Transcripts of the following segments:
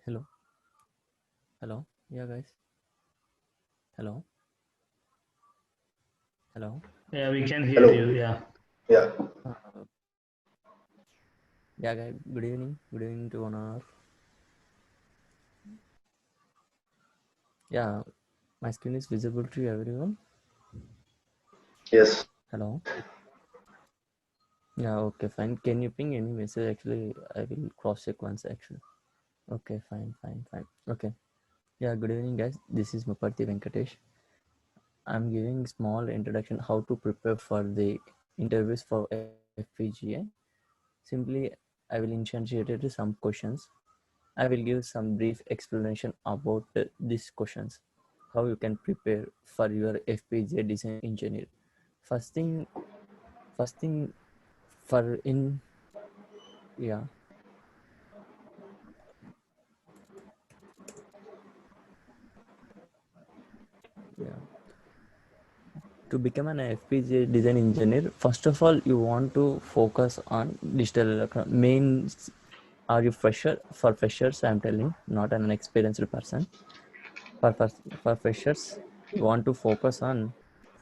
Hello, hello, yeah, guys. Hello, hello. Yeah, we can hear Hello. you. Yeah. Yeah. Uh, yeah, guys. Good evening. Good evening to one hour. Yeah, my screen is visible to everyone. Yes. Hello. Yeah, okay, fine. Can you ping any message? Actually, I will cross check once. Actually, okay, fine, fine, fine. Okay. Yeah, good evening, guys. This is Mupati Venkatesh. I'm giving small introduction how to prepare for the interviews for FPGA. Simply, I will initiate some questions. I will give some brief explanation about these questions, how you can prepare for your FPGA design engineer. First thing, first thing for in yeah yeah to become an FPGA design engineer, first of all you want to focus on digital electronics. Main are you fresher? For freshers, I'm telling, not an experienced person. For freshers, you want to focus on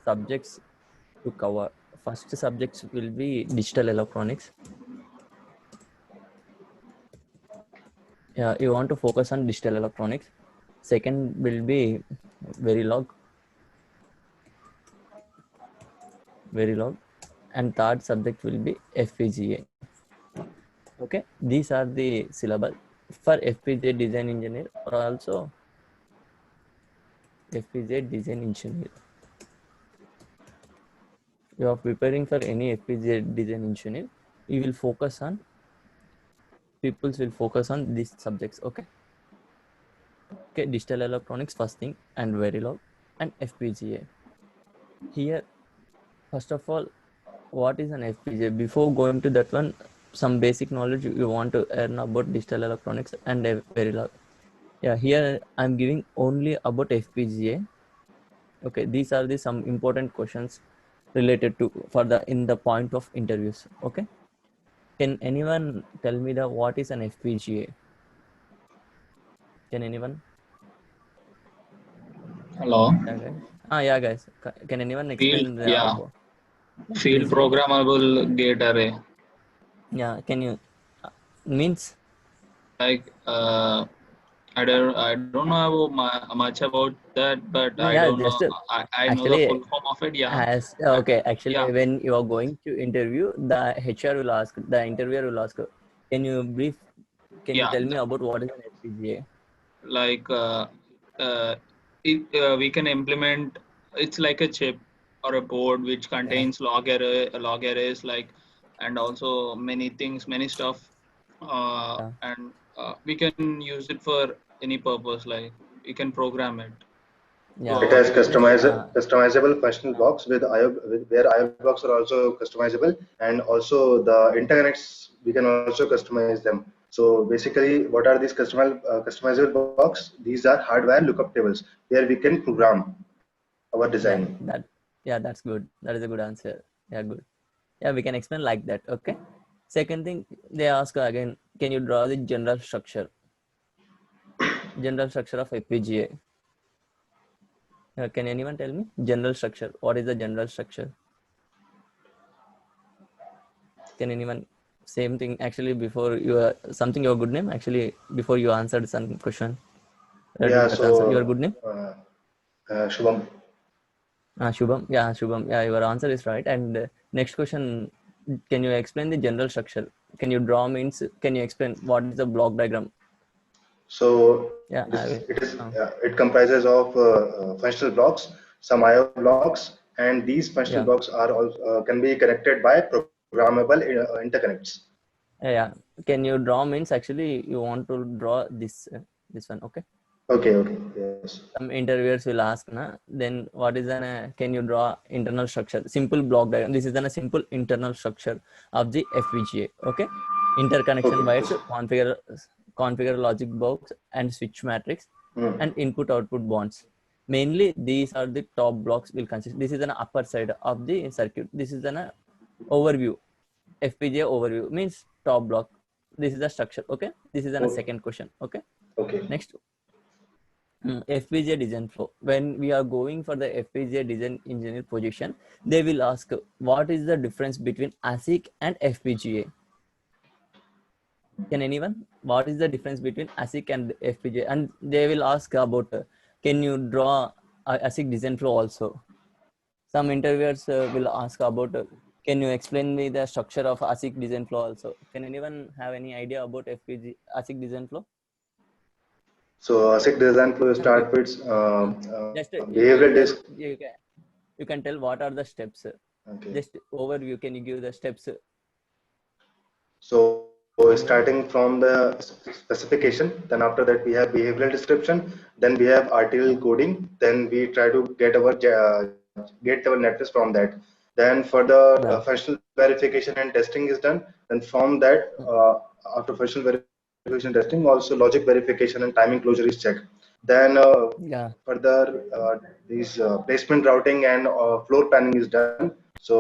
subjects to cover. First subjects will be digital electronics. Yeah, you want to focus on digital electronics. Second will be Verilog, Verilog, and third subject will be FPGA. Okay, these are the syllabus for FPGA design engineer or also FPGA design engineer. You are preparing for any FPGA design engineer, you will focus on peoples will focus on these subjects. Okay, digital electronics first thing, and Verilog and FPGA. Here, first of all, what is an FPGA? Before going to that one, some basic knowledge you want to learn about digital electronics and Verilog. Yeah, here I'm giving only about FPGA. Okay, these are the some important questions related to for the in the point of interviews. Okay, can anyone tell me the what is an FPGA? Can anyone? Hello. Yeah, guys. Yeah, guys. Can anyone Field, explain the yeah, about field FPGA? programmable gate array. Yeah, can you means? Like, I don't know much about that, but I Yeah, don't know. just I know the actually full form of it. Yeah, as uh, okay. Actually, yeah, when you are going to interview, the HR will ask, the interviewer will ask, can you brief? Can you yeah. tell me about what is an FPGA? Like, uh, we can implement. It's like a chip or a board which Yeah, contains log arrays, like, and also many things, many stuff, yeah, and we can use it for any purpose. Like, we can program it. yeah. It So has Okay. we Means customizable functional yeah, blocks where IO blocks are also customizable, and also the interconnects we can also customize them. So basically, what are these customizable blocks? These are hardware lookup tables where we can program our yeah. design. That's good. That is a good answer. Yeah, good. Yeah, we can explain like that. Okay. Second thing, they ask again, can you draw the general structure of FPGA? Can anyone tell me general structure? What is the general structure? Can anyone? Same thing. Actually, before you something your good name. Actually, before you answered some question, ready Yeah. that answer. Your So good name? Shubham. Shubham. Yeah, Shubham. Yeah, your answer is right. And next question, can you explain the general structure? Can you draw means? Can you explain what is the block diagram? So Yeah, I will. it comprises of functional blocks, some IO blocks, and these functional Yeah, blocks are all can be connected by programmable interconnects. yeah. Can you draw means actually you want to draw this one. Okay. Okay, okay, yes. Some interviewers will ask, na, then what is an can you draw internal structure? Simple block diagram. This is a simple internal structure of the FPGA. Okay, interconnection Okay. wires, configure logic box and switch matrix, Hmm. and input output bonds. Mainly these are the top blocks will consist. This is an upper side of the circuit. This is an overview. FPGA overview means top block. This is the structure. Okay, this is a Okay, second question. Okay, Okay. Next, FPGA design flow. When we are going for the FPGA design engineer position, they will ask what is the difference between ASIC and FPGA. Can anyone? What is the difference between ASIC and FPGA? And they will ask about can you draw a ASIC design flow also? Some interviewers will ask about can you explain me the structure of ASIC design flow also? Can anyone have any idea about FPGA ASIC design flow? So ASIC design flow And start with just behavioral disk. you can tell what are the steps. Okay. Just overview. Can you give the steps? So starting from the specification, then after that we have behavioral description, then we have RTL coding, then we try to get our netlist from that. Then for the Yeah. functional verification and testing is done. Then from that, after functional verification testing, also logic verification and timing closure is checked. Then Yeah. further these placement routing and floor planning is done. So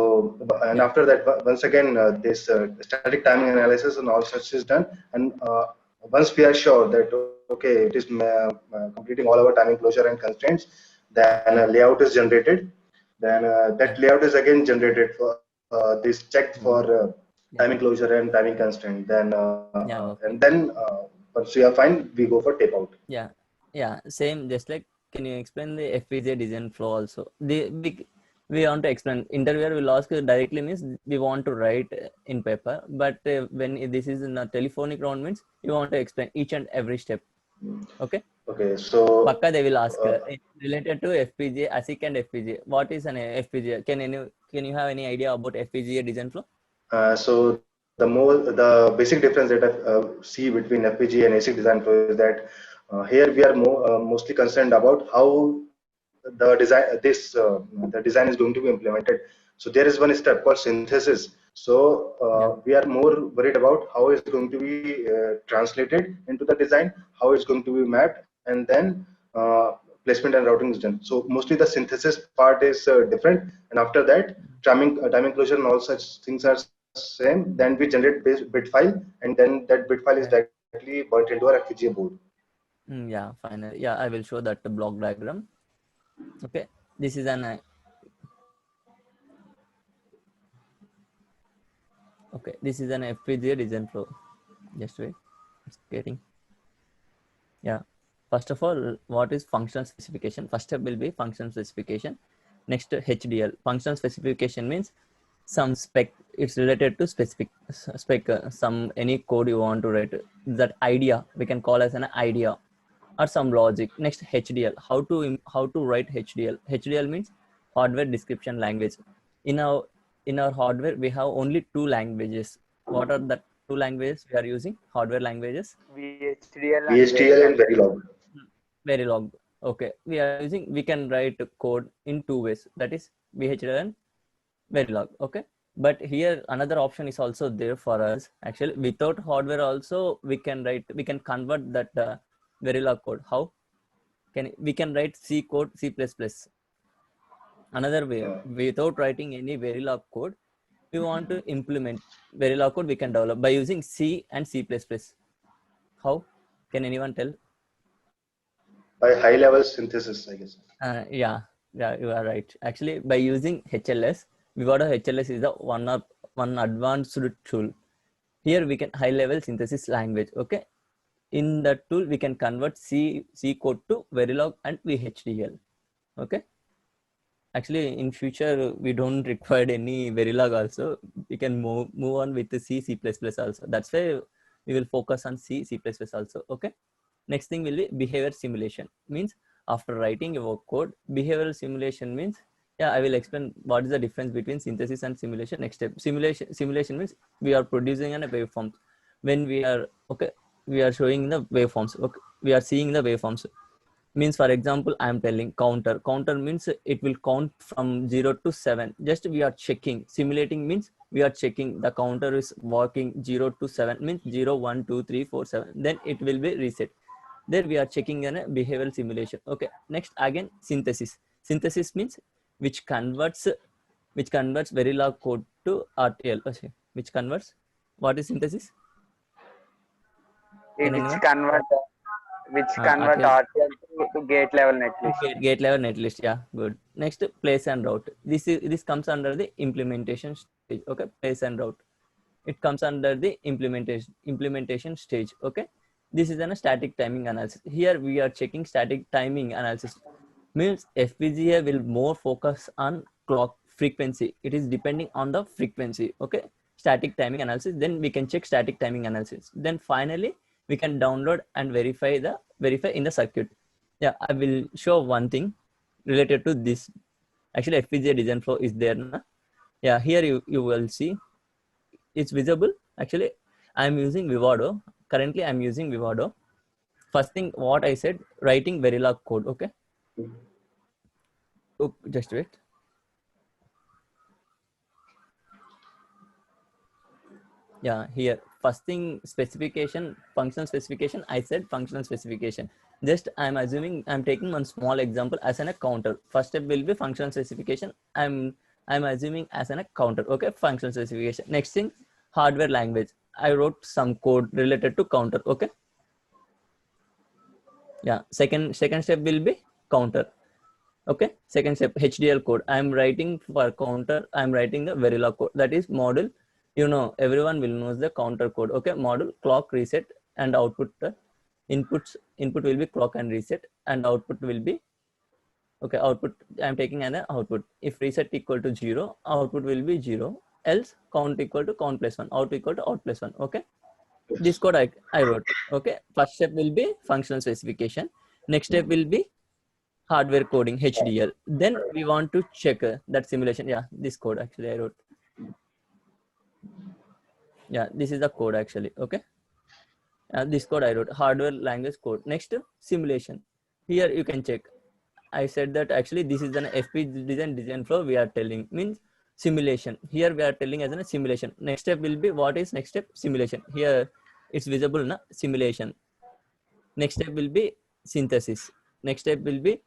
and Yeah. after that, once again this static timing analysis and all such is done. And once we are sure that okay, it is completing all our timing closure and constraints, then a layout is generated. Then that layout is again generated for this checked for Yeah. timing closure and timing constraint. Then Yeah. Okay. and then once we are fine, we go for tape out. Yeah. Yeah. Same. Just like, can you explain the FPGA design flow also? We want to explain. Interviewer will ask directly means we want to write in paper, but when this is in a telephonic round means you want to explain each and every step. Okay. Okay, so Pakka they will ask related to FPGA, ASIC and FPGA. What is an FPGA? Can you have any idea about FPGA design flow? So the basic difference that I see between FPGA and ASIC design flow is that here we are mostly concerned about how the design is going to be implemented. So there is one step called synthesis. So Yeah. we are more worried about how it's going to be translated into the design, how it's going to be mapped, and then placement and routing is done. So mostly the synthesis part is different, and after that timing closure and all such things are same. Then we generate bit file, and then that bit file is directly burnt into our FPGA board. Yeah, fine. Yeah, I will show that block diagram. Okay, this is an okay. This is an FPGA design flow. Just wait, it's getting. Yeah. First of all, what is function specification? First step will be function specification. Next, HDL. Function specification means some spec. It's related to specific spec. Some any code you want to write. That idea we can call as an idea, or some logic. Next, HDL. How to write HDL? HDL means hardware description language. In our hardware we have only two languages. What are the two languages we are using? Hardware languages. VHDL and VHDL and Verilog. Verilog. Okay, we can write code in two ways. That is VHDL and Verilog. Okay, but here another option is also there for us. Actually, without hardware also we can convert that Verilog code. How we can write C code, C++. Another way, without writing any Verilog code, we want to implement Verilog code we can develop by using C and C++. How? Can anyone tell? By high level synthesis, I guess. Yeah, you are right. Actually, by using HLS, Vivado HLS is the one advanced tool. Here we can high level synthesis language. Okay, in that tool we can convert C code to Verilog and VHDL. Okay. Actually, in future we don't require any Verilog also. We can move on with the C also. That's why we will focus on C also. Okay. Next thing will be behavior simulation. Means after writing your code, behavioral simulation means, yeah, I will explain what is the difference between synthesis and simulation. Next step, simulation means we are producing a waveform. When we are showing the waveforms. Okay, we are seeing the waveforms. Means, for example, I am telling counter means it will count from 0 to 7. Just we are checking. Simulating means we are checking the counter is working 0 to 7 means 0 1 2 3 4 7, then it will be reset. There we are checking in a behavioral simulation. Okay, next again synthesis means which converts Verilog code to RTL. Okay, which converts. What is synthesis? It convert which convert RTL RTL to gate level netlist. gate level netlist. Yeah, good. Next, place and route. This comes under the implementation stage. Okay, place and route. It comes under the implementation stage. Okay, this is a static timing analysis. Here we are checking static timing analysis. Means FPGA will more focus on clock frequency. It is depending on the frequency. Okay, static timing analysis. Then we can check static timing analysis. Then finally we can download and verify in the circuit. Yeah, I will show one thing related to this. Actually, FPGA design flow is there now. Yeah, here you will see it's visible. Actually, I'm using Vivado. Currently, I'm using Vivado. First thing, what I said, writing Verilog code. Okay. Oh, just wait. Yeah, here first thing, specification, functional specification. I said functional specification. Just I'm assuming, I'm taking one small example as a counter. First step will be functional specification. I'm assuming as a counter. Okay, functional specification. Next thing, hardware language. I wrote some code related to counter. Okay. Yeah, second step will be counter. Okay, second step, HDL code. I'm writing for counter. I'm writing the Verilog code. That is module. You know, everyone will know the counter code. Okay, module, clock, reset, and output. Input will be clock and reset, and output will be, okay, output. I'm taking an output. If reset equal to 0, output will be 0. Else count equal to count plus 1. Out equal to out plus 1. Okay. This code I wrote. Okay. First step will be functional specification. Next step will be hardware coding, HDL. Then we want to check that simulation. Yeah, this code actually I wrote. Yeah, this is the code actually. Okay. This code I wrote, hardware language code. Next, simulation. Here you can check. I said that actually this is an FPGA design flow we are telling, means simulation. Here we are telling as a simulation. Next step will be, what is next step? Simulation. Here it's visible na, simulation. Next step will be synthesis. Next step will be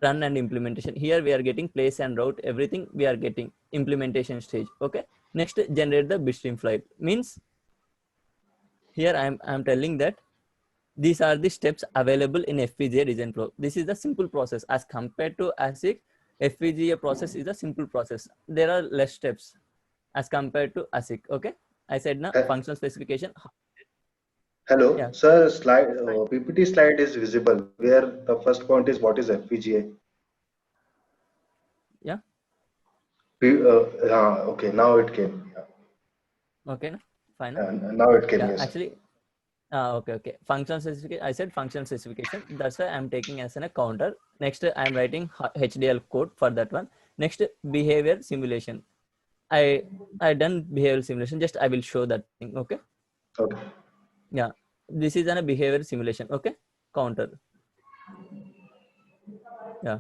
run and implementation. Here we are getting place and route, everything we are getting implementation stage. Okay. Next, generate the bitstream file. Means here I'm telling that these are the steps available in FPGA design flow. This is the simple process as compared to ASIC. FPGA process is a simple process. There are less steps as compared to ASIC. Okay. I said now functional specification. Hello, Yeah. sir. Slide PPT slide is visible. Where the first point is what is FPGA. Yeah. Okay, now it came. Yeah. Okay. Fine. Now it came. Yeah. Yes. Actually. Okay. Functional specification. I said functional specification. That's why I'm taking as a counter. Next, I'm writing HDL code for that one. Next, behavior simulation. I done behavior simulation. Just I will show that thing. Okay. Okay. Yeah. This is a behavior simulation. Okay. Counter. Yeah.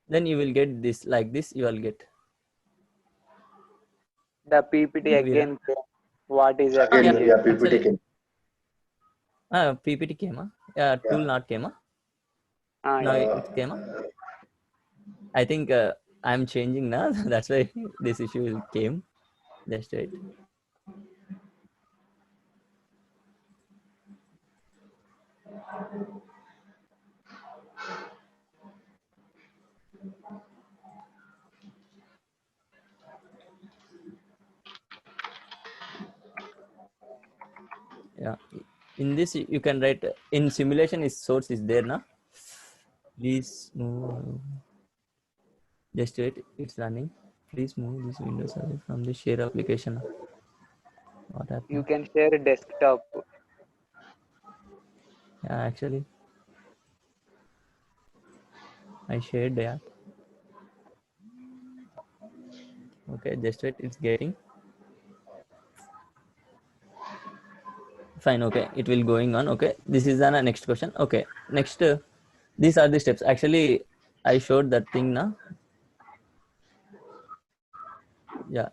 Then you will get this like this. You will get. The PPT again. What is Again, FPGA? yeah, PPT came. PPT came. Tool not came. Now it came. I think I'm changing now. That's why this issue came. Just wait. Yeah. In this you can write in simulation is source is there now. Please move. Just wait. It's running. Please move this Windows away from the share application. What happened? You can share a desktop. Yeah, actually, I shared the app. Okay, just wait. It's getting. Fine. Okay, it will going on. Okay, this is the next question. Okay, next. These are the steps. Actually, I showed that thing now. Yeah.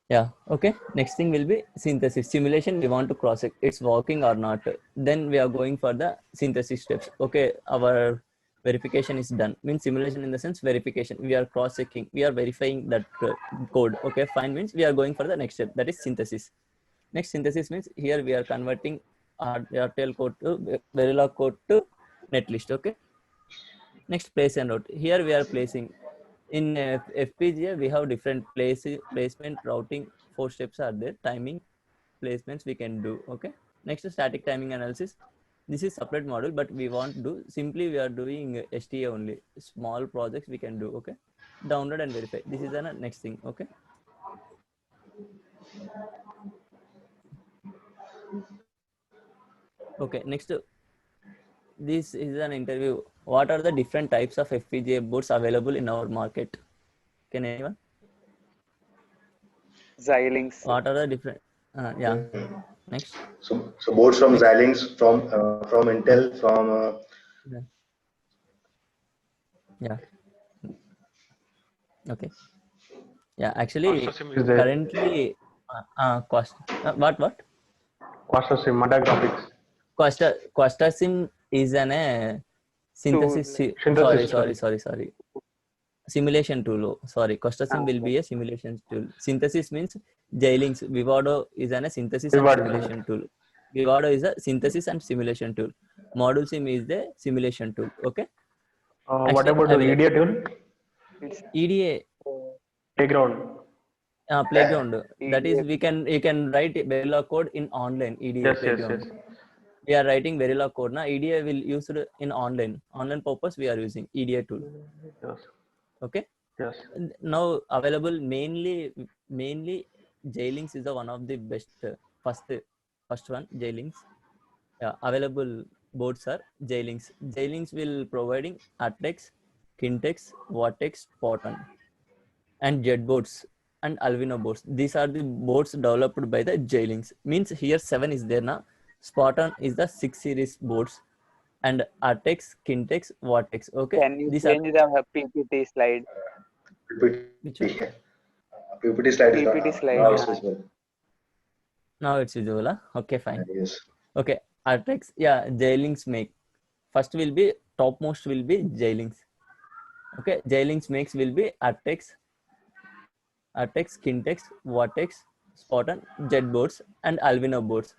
Yeah. Okay. Next thing will be synthesis. Simulation. We want to cross check it's working or not. Then we are going for the synthesis steps. Okay. Our verification is done. Means simulation in the sense verification. We are cross checking. We are verifying that code. Okay. Fine. Means we are going for the next step. That is synthesis. Next, synthesis means here we are converting RTL code to Verilog code to netlist. Okay. Next, place and route. Here we are placing in FPGA. We have different placement, routing. 4 steps are there. Timing, placements we can do. Okay. Next, static timing analysis. This is separate module, but we want to do simply we are doing STA only. Small projects we can do. Okay. Download and verify. This is the next thing. Okay. Okay. Next, this is an interview. What are the different types of FPGA boards available in our market? Can anyone? Xilinx. What are the different? Yeah. Next. So boards from Xilinx, from Intel, from Yeah. Okay. Yeah. Actually, Quastarsim is there. currently, cost. What? Quastarsim, Mada Graphics. Quastarsim is an synthesis. Synthesis Sorry. Simulation tool. Sorry, Quastarsim will be a simulation tool. Synthesis means Xilinx. Vivado is a synthesis and simulation tool. Vivado is a synthesis and simulation tool. Module Sim is the simulation tool. Okay. What about the EDA tool? EDA Playground. playground. That is, you can write Verilog code in online EDA playground. Yes. We are writing Verilog code. Now EDA will use it in online purpose. We are using EDA tool. Yes. Okay. Yes. Now available mainly Xilinx is the one of the best. First one Xilinx. Yeah, available boards are Xilinx. Xilinx will providing Artex, Kintex, Vortex, Spartan, and Jet boards and Alvino boards. These are the boards developed by the Xilinx. Means here 7 is there now. Spartan is the 6 series boards, and Artex, Kintex, Vortex. Okay. Can you These change the PPT slide? PPT. PPT slide is PPT not slide. now it's visible. Now it's visible. Huh? Okay, fine. Yes. Okay, Artex, yeah, Xilinx make. First will be topmost will be Xilinx. Okay, Xilinx makes will be Artex, Kintex, Vortex, Spartan, Jet boards, and Alvino boards.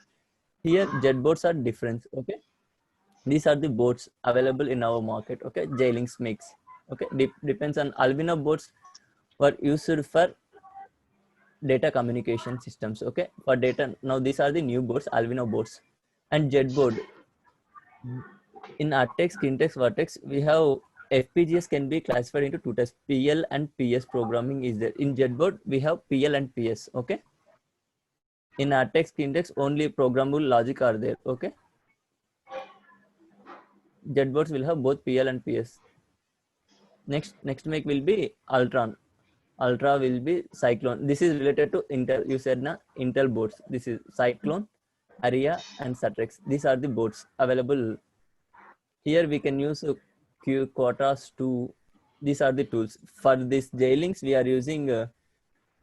Here, Jet boards are different. Okay, these are the boards available in our market. Okay, Xilinx makes. Okay, depends on Alvino boards were used for data communication systems. Okay, for data. Now these are the new boards, Alvino boards, and Jet board. In Artex, Kintex, Vortex, we have FPGAs can be classified into 2 types. PL and PS programming is there. In JetBoard, we have PL and PS. Okay. In Artex, Kintex, only programmable logic are there. Okay. JetBoards will have both PL and PS. Next make will be Ultron. Ultra will be Cyclone. This is related to Intel. You said na Intel boards. This is Cyclone, Aria, and Satrix. These are the boards available. Here we can use Quartz 2. These are the tools. For this Xilinx, we are using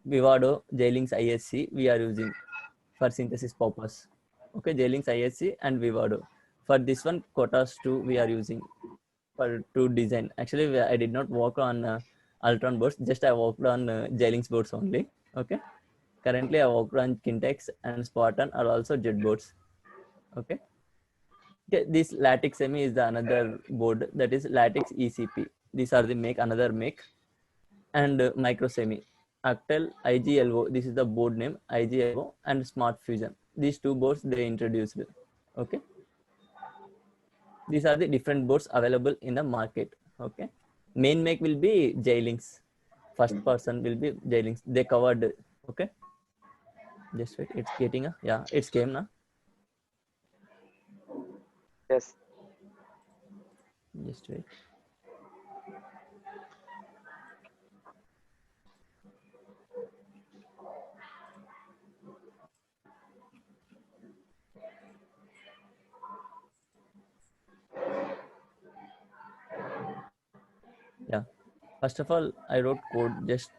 Vivado, Xilinx ISC. We are using for synthesis purpose. Okay, Xilinx ISC and Vivado. For this one, Quartz 2 we are using to design. Actually, I did not work on Ultron boards. Just I worked on Xilinx boards only. Okay. Currently, I worked on Kintex and Spartan are also Jet boards. Okay. This Lattice Semi is the another board, that is Lattice ECP. These are the another make, and Micro Semi, Actel, IGLO. This is the board name, IGLO, and Smart Fusion. These 2 boards they introduced. Okay. These are the different boards available in the market. Okay. Main make will be Xilinx. First person will be Xilinx. They covered. Okay. Just wait. It's getting it's came now. Yes. Just wait. Yeah. First of all, I wrote code. Just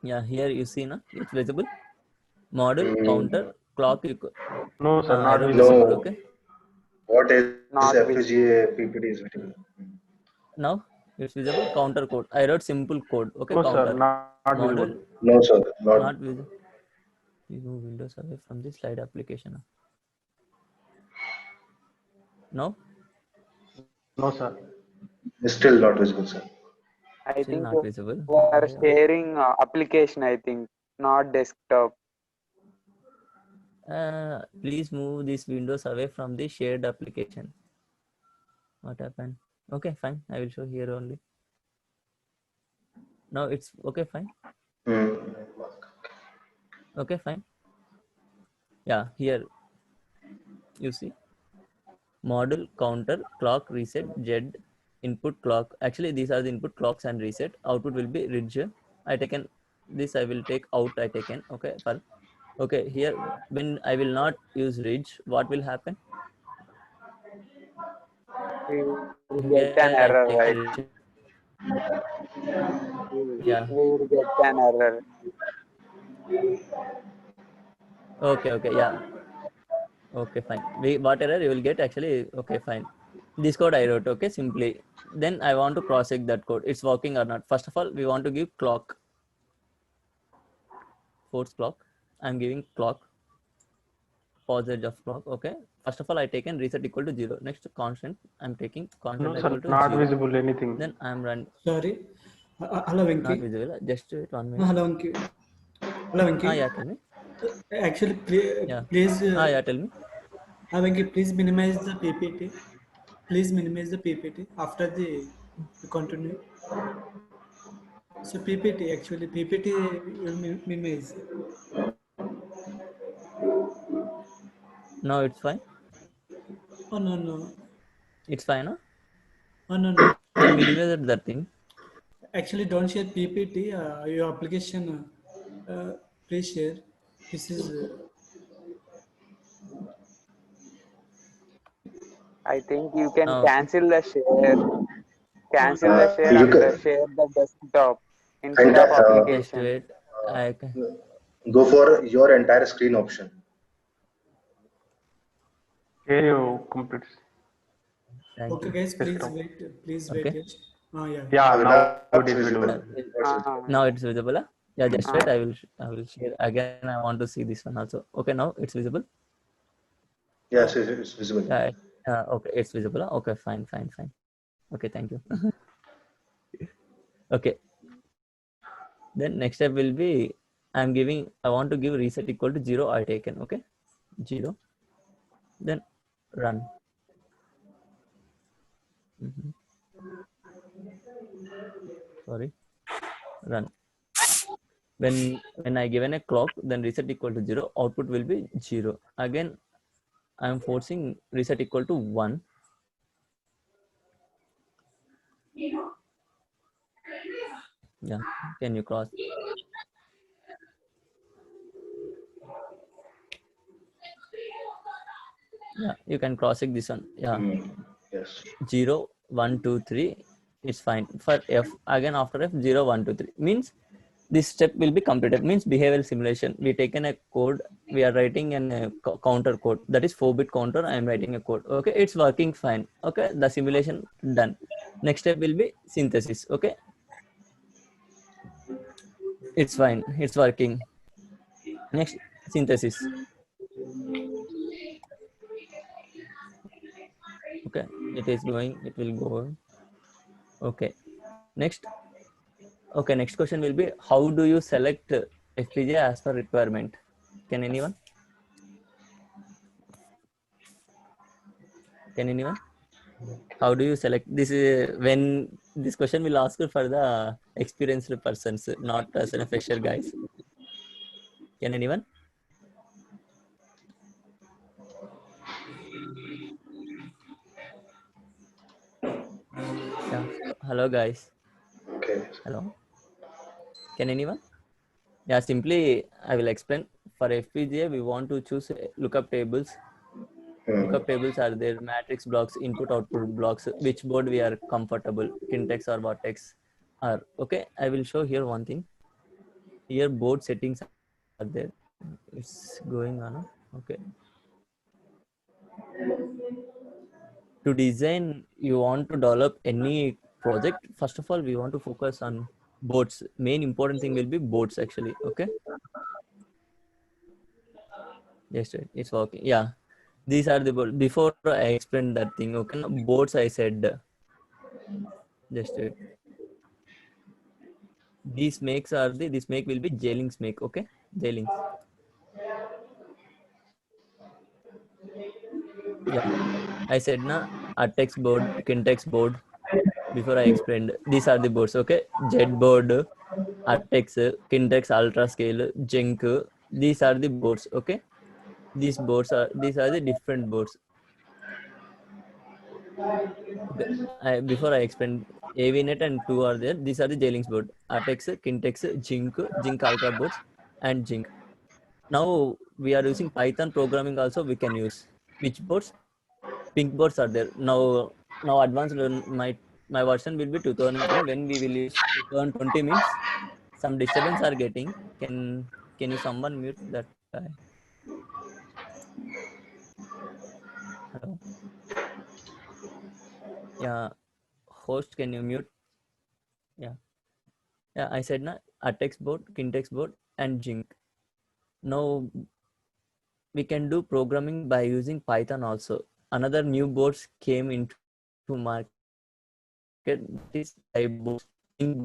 here you see now. It's visible. Model, counter, clock. No, sir, I not wrote visible. code. Okay. What is Not FPGA PPT is visible? Now it's visible. Counter code. I wrote simple code. Okay. No, Counter. sir, not Model. visible. No, sir, not. Not visible. You move Windows away from the slide application. No, No, sir. It's still not visible, sir. I still think not you visible. are Yeah. sharing application, I think, not desktop. Please move these windows away from the shared application. What happened? Okay, fine. I will show here only. Now it's okay, fine. Hmm. Okay, fine. Yeah, here you see model, counter, clock, reset, Z, input clock. Actually, these are the input clocks and reset. Output will be ridge. I taken this. I will take out. I taken. Okay, for okay here when I will not use ridge, what will happen? We will get Here an I error, take a right? ridge. We Yeah. will get an error. Okay. Okay. Yeah. Okay, fine. What error you will get actually? Okay, fine. This code I wrote. Okay, simply. Then I want to cross check that code. It's working or not. First of all, we want to give clock, force clock. I'm giving clock, posage of clock. Okay. First of all, I taken reset equal to 0. Next constant, I'm taking constant No, equal sir. to Not 0. visible anything. Then I'm run Sorry. Hello, not Venki. visible. Just wait 1 minute. Hello, Venki. Hello, Venki. Yeah, tell me. Actually, Yeah. please, Yeah, tell me. Venki, please minimize the PPT. Please minimize the PPT after the continue. So PPT, actually, PPT will minimize. No, it's fine. Oh, no, no. It's fine, huh? Oh, no, no. Then minimize that thing. Actually, don't share PPT. Your application, please share. This is, I think you can No, cancel the share. no, Cancel the share You and can share the desktop instead of enti- just application. wait. I can. go for your entire screen option. Here you complete. Thank okay, you. guys, please Desktop. wait. Please wait. Okay. Yes. Yeah. Yeah, Okay, now now it it's is visible. visible. Now it's visible. Now it's visible. Huh? Yeah, just wait. Uh, I will share again. I want to see this one also. Okay, now it's visible. Yes, it's visible. Yeah. Okay, it's visible. Huh? Okay, fine. Okay, thank you. Okay. Then next step will be I'm giving. I want to give reset equal to 0. I taken. Okay, 0. Then run. Mhm. Sorry, run. When I given a clock, then reset equal to 0. Output will be 0. Again, I'm forcing reset equal to 1. Yeah, can you cross? Yeah, you can cross check this one. Yeah, Hmm. Yes. 0, 1, 2, 3. It's fine. For F, again after F, 0, 1, 2, 3. Means this step will be completed. Means behavioral simulation. We taken a code. We are writing an counter code. That is 4-bit counter. I am writing a code. Okay, it's working fine. Okay, the simulation done. Next step will be synthesis. Okay, it's fine. It's working. Next, synthesis. Okay, it is going. It will go. Okay, next. Okay, next question will be how do you select FPGA as per requirement? Can anyone? Can anyone? How do you select this? Is when this question will ask for the experienced persons, not as a fresher guys. Can anyone? Yeah. Hello guys. Okay. Hello. Can anyone? Yeah. Simply, I will explain. For FPGA, we want to choose lookup tables. Hmm. Lookup tables are there, matrix blocks, input output blocks, which board we are comfortable, Kintex or Vortex are. Okay, I will show here one thing. Here board settings are there. It's going on. Okay. To design, you want to develop any project. First of all, we want to focus on boards. Main important thing will be boards actually. Okay. Yes, right. It's working. Yeah. These are the boards. Before I explain that thing, okay, boards I said, just wait. These makes are the, this make will be J-Links make, okay, J-Links. Yeah, I said na, Artex board, Kintex board. Before I explained, these are the boards, okay, Jet board, Artex, Kintex Ultra Scale, Jink. These are the boards, okay. These are the different boards. Okay. Before I explained, AVNet and 2 are there. These are the J-Links board. Artex, Kintex, Jink Ultra boards, and Jink. Now we are using Python programming also. We can use which boards? Pink boards are there. Now advanced my version will be 2020. When we will use 2020 means some disturbance are getting. Can you someone mute that guy? Hello. Yeah, host, can you mute? Yeah. I said na, Artex board, Kintex board, and Jink. Now we can do programming by using Python also. Another new boards came into market. This type boards, pink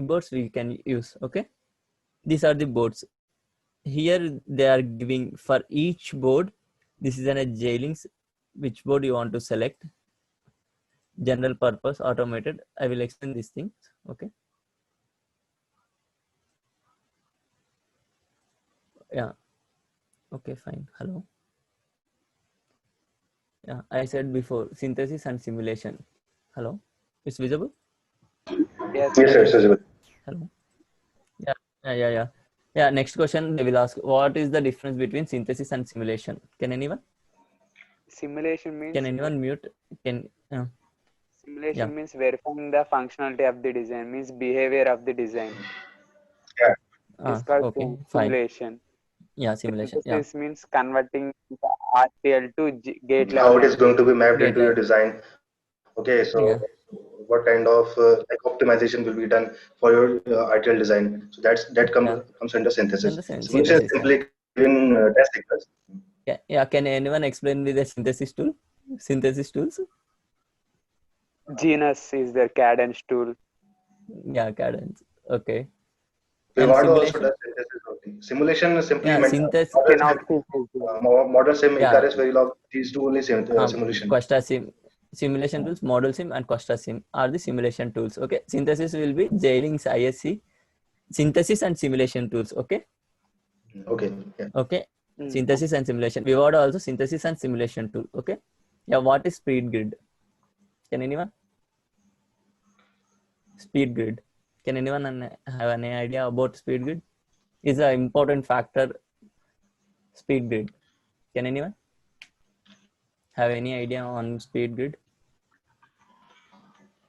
boards we can use. Okay, these are the boards. Here they are giving for each board. This is a J-Links. Which board you want to select? General purpose, automated. I will explain these things. Okay. Yeah. Okay, fine. Hello. Yeah, I said before, synthesis and simulation. Hello, it's visible? Yes. Yes, sir, it's visible. Hello. Yeah. Next question they will ask, what is the difference between synthesis and simulation? Can anyone? Simulation means Can anyone mute? simulation means verifying the functionality of the design, means behavior of the design. Yeah. It's called Okay, fine. simulation. Yeah, simulation. Yeah. Synthesis means converting the RTL to gate How level. it is going to be mapped Gate into your level. design. Okay, so Yeah. what kind of like optimization will be done for your RTL design? So that comes under synthesis. Then the Simulation is synthesis. Yeah. simply giving test signals. Yeah. Can anyone explain me the synthesis tool? Synthesis tools? Genus is their cadence tool. Yeah, cadence. Okay. And Vivado also simulation? does synthesis only. Simulation is simply Yeah, meant synthesis. Synopsys is there. model sim, Yeah. Icarus, Verilog, these two only simulation. Questa Sim, simulation tools, Model Sim, and Questa Sim are the simulation tools. Okay, synthesis will be J-Links ISC, synthesis and simulation tools. Okay, Okay, yeah. okay, synthesis and simulation. We want also synthesis and simulation tool. Okay, yeah. What is speed grid? Can anyone? Speed grid. Can anyone have any idea about speed grid? Is an important factor. Speed grid. Can anyone have any idea on speed grid?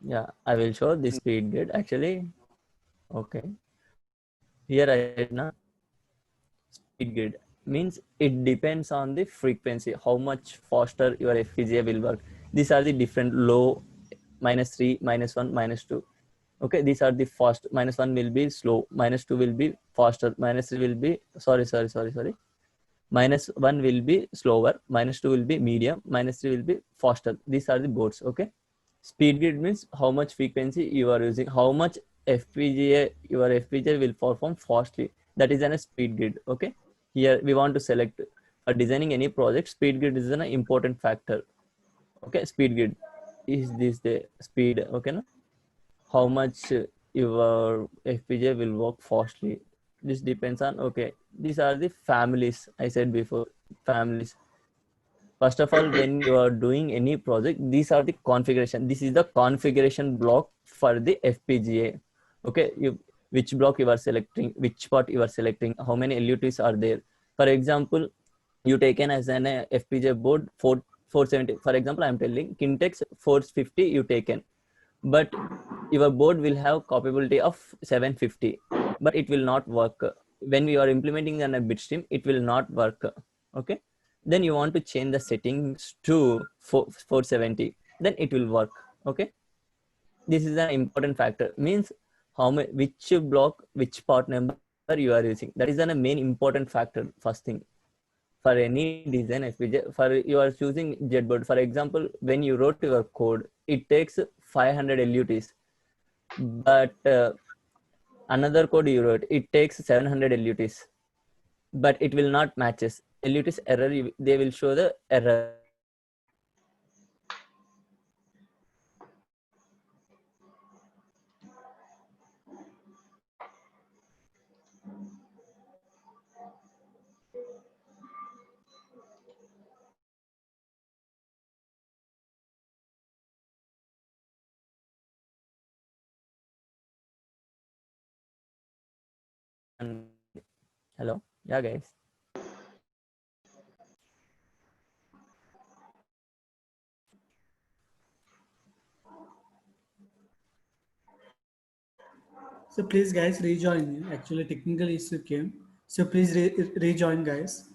Yeah, I will show the speed grid actually. Okay, here I said na, speed grid means it depends on the frequency, how much faster your FPGA will work. These are the different low, -3, -1, -2. Okay, these are the fast. -1 will be slow, -2 will be faster, -3 will be sorry. -1 will be slower, -2 will be medium, -3 will be faster. These are the boards. Okay, speed grid means how much frequency you are using, how much your FPGA will perform fastly. That is a speed grid. Okay, here we want to select for designing any project. Speed grid is an important factor. Okay, speed grid is this the speed. Okay, no? How much your FPGA will work fastly. This depends on, okay, these are the families I said before. Families. First of all, when you are doing any project, these are the configuration. This is the configuration block for the FPGA. Okay, which block you are selecting, which part you are selecting, how many LUTs are there. For example, you taken as an FPGA board 470. For example, I am telling Kintex 450 you taken, but your board will have capability of 750, but it will not work. When you are implementing on a bitstream, it will not work. Okay, then you want to change the settings to 470, then it will work. Okay, this is an important factor, means how many, which block, which part number you are using. That is a main important factor. First thing, for any design FPGA, for you are choosing JetBoard. For example, when you wrote your code, it takes 500 LUTs, but another code you wrote, it takes 700 LUTs, but it will not matches. LUTs error, they will show the error. And hello, yeah, guys. So please guys rejoin. Actually technical issue came. So please rejoin guys.